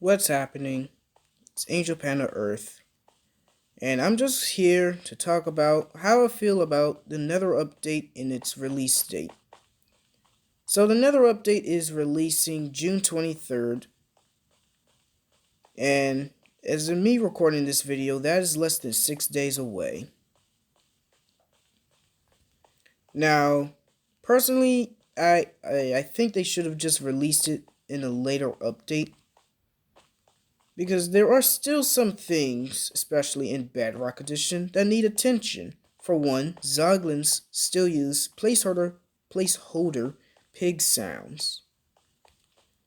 What's happening? It's Angel Panda Earth, and I'm just here to talk about how I feel about the Nether update and its release date. So the Nether update is releasing June 23rd, and as of me recording this video, that is less than 6 days away. Now, personally, I think they should have just released it in a later update, because there are still some things, especially in Bedrock Edition, that need attention. For one, Zoglins still use placeholder pig sounds,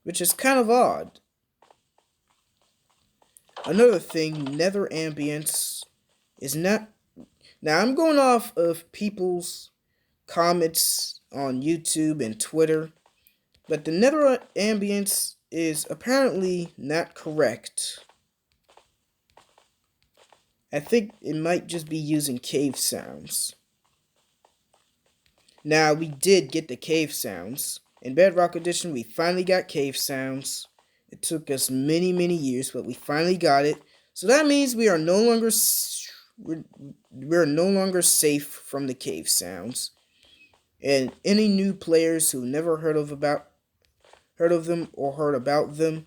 which is kind of odd. Another thing, Nether ambience is not. Now I'm going off of people's comments on YouTube and Twitter, but the Nether ambience is apparently not correct. I think it might just be using cave sounds. Now, we did get the cave sounds. In Bedrock Edition, we finally got cave sounds. It took us many, many years, but we finally got it. So that means we are no longer safe from the cave sounds. And any new players who never heard of them or heard about them,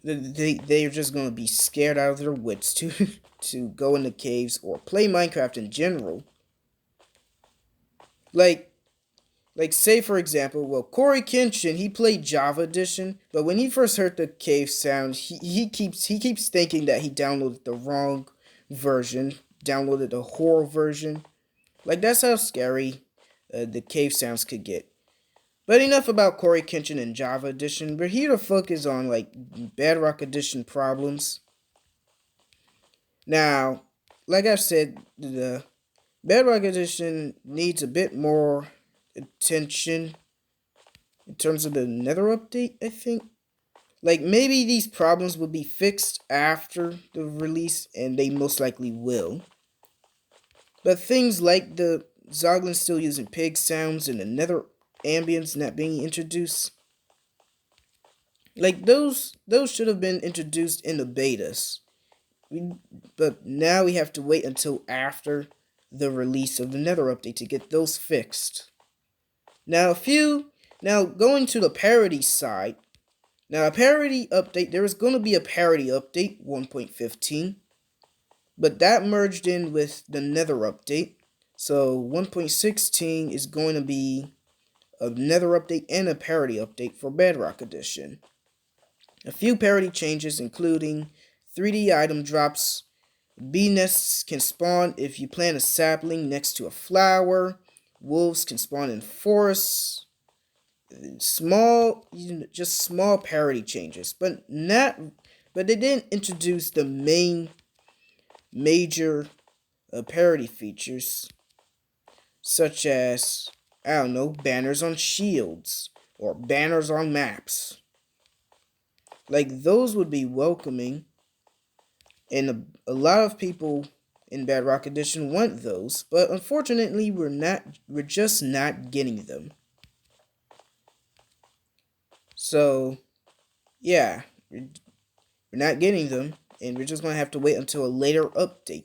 they're just gonna be scared out of their wits to go in the caves or play Minecraft in general. Like say for example, well, Corey Kenshin, he played Java Edition, but when he first heard the cave sound, he keeps thinking that he downloaded the wrong version, downloaded the horror version. Like, that's how scary the cave sounds could get. But enough about Corey Kenshin and Java Edition. We're here to focus on, like, Bedrock Edition problems. Now, like I've said, the Bedrock Edition needs a bit more attention in terms of the Nether update, I think. Like, maybe these problems will be fixed after the release, and they most likely will. But things like the Zoglin still using pig sounds and the Nether ambience not being introduced, like those should have been introduced in the betas. But now we have to wait until after the release of the Nether update to get those fixed. Now going to the parody side. Now, a parody update, there is going to be a parody update 1.15, but that merged in with the Nether update. So 1.16 is going to be a Nether update and a parody update for Bedrock Edition. A few parody changes including 3D item drops. Bee nests can spawn if you plant a sapling next to a flower. Wolves can spawn in forests. Just small parody changes, but they didn't introduce the major parody features, such as, I don't know, banners on shields or banners on maps. Like, those would be welcoming, and a lot of people in Bedrock Edition want those, but unfortunately we're just not getting them. So, yeah, we're not getting them, and we're just going to have to wait until a later update.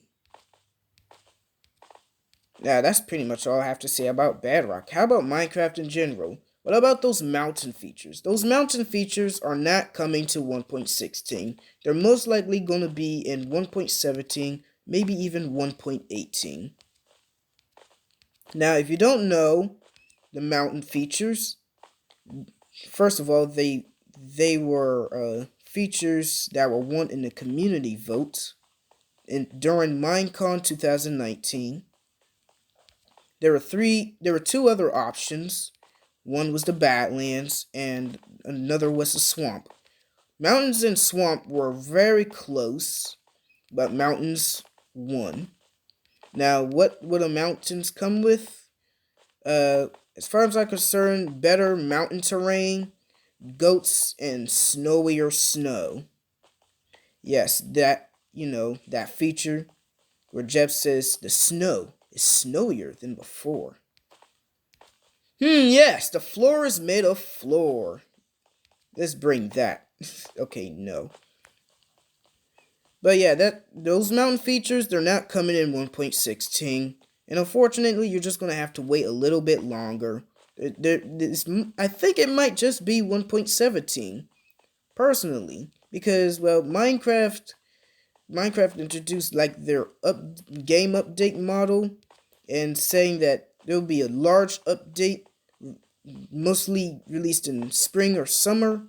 Now, that's pretty much all I have to say about Bedrock. How about Minecraft in general? What about those mountain features? Those mountain features are not coming to 1.16. They're most likely going to be in 1.17, maybe even 1.18. Now, if you don't know the mountain features, first of all, they were features that were won in the community vote during Minecon 2019. There were two other options. One was the Badlands, and another was the Swamp. Mountains and Swamp were very close, but Mountains won. Now, what would the Mountains come with? As far as I'm concerned, better mountain terrain, goats, and snowier snow. Yes, that feature where Jeff says the snow is snowier than before. Yes, the floor is made of floor. Let's bring that. Okay, no. But yeah, those mountain features, they're not coming in 1.16. And unfortunately, you're just going to have to wait a little bit longer. I think it might just be 1.17, personally. Because, well, Minecraft introduced like their game update model, and saying that there will be a large update mostly released in spring or summer,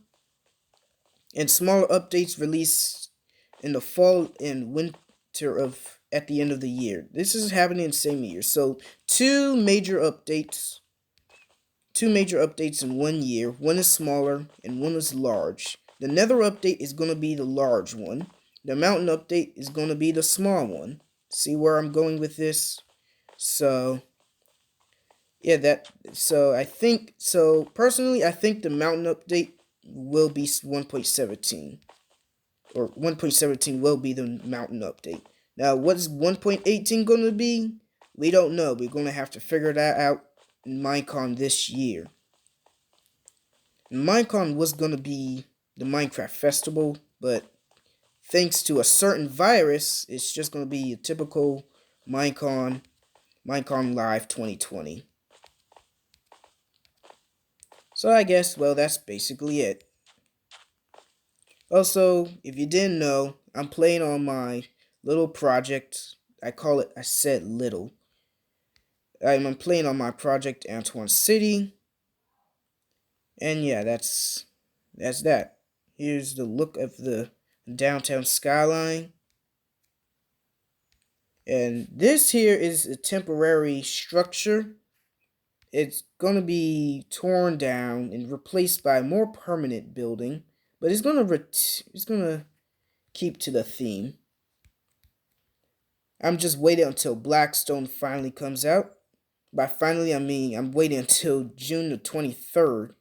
and smaller updates released in the fall and winter of at the end of the year. This is happening in the same year. So two major updates in 1 year. One is smaller and one is large. The Nether update is going to be the large one. The mountain update is going to be the small one. See where I'm going with this? So yeah, personally I think the mountain update will be 1.17, or 1.17 will be the mountain update. Now what's 1.18 going to be? We don't know. We're going to have to figure that out in Minecon this year. Minecon was going to be the Minecraft festival, but thanks to a certain virus, it's just going to be a typical Minecon Live 2020. So I guess, well, that's basically it. Also, if you didn't know, I'm playing on my little project. I said little. I'm playing on my project Antoine City. And yeah, that's that. Here's the look of the downtown skyline. And this here is a temporary structure. It's gonna be torn down and replaced by a more permanent building, but it's gonna keep to the theme. I'm just waiting until Blackstone finally comes out. By finally, I mean I'm waiting until June the 23rd,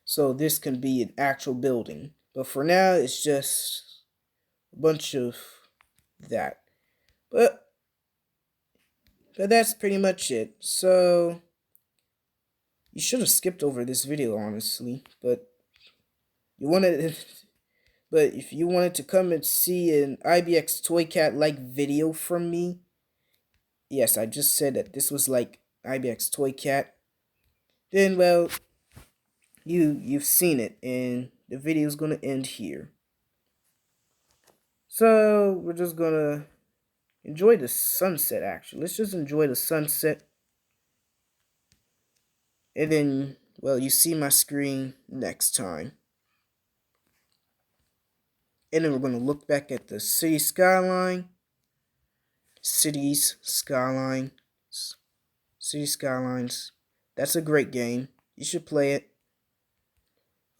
so this can be an actual building. But for now, it's just a bunch of that. But that's pretty much it. So you should have skipped over this video, honestly. But you wanted, but if you wanted to come and see an ibxtoycat like video from me, yes, I just said that this was like ibxtoycat. Then, well, you've seen it, and the video is gonna end here. So we're just gonna enjoy the sunset. Actually, let's just enjoy the sunset, and then, well, you see my screen next time. And then we're gonna look back at the cities skylines. City Skylines. That's a great game. You should play it.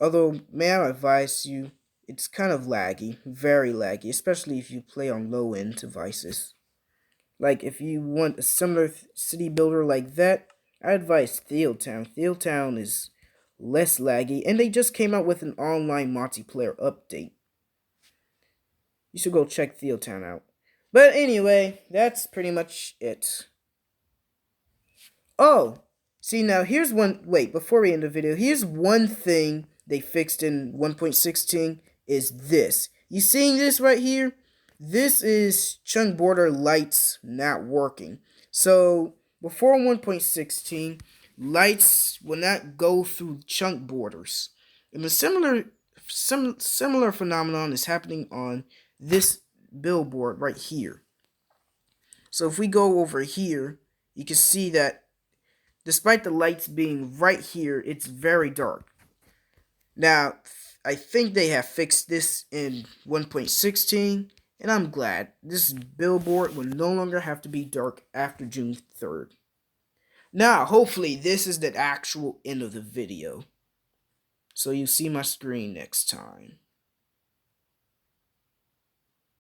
Although, may I advise you, it's kind of laggy, very laggy, especially if you play on low-end devices. Like, if you want a similar city builder like that, I advise Theotown. Theotown is less laggy, and they just came out with an online multiplayer update. You should go check Theotown out. But anyway, that's pretty much it. Oh, see now here's one, wait, before we end the video, here's one thing they fixed in 1.16 is this. You seeing this right here? This is chunk border lights not working. So before 1.16, lights will not go through chunk borders. And a similar phenomenon is happening on this billboard right here. So if we go over here, you can see that despite the lights being right here, it's very dark. Now, I think they have fixed this in 1.16, and I'm glad. This billboard will no longer have to be dark after June 3rd. Now, hopefully, this is the actual end of the video. So you see my screen next time.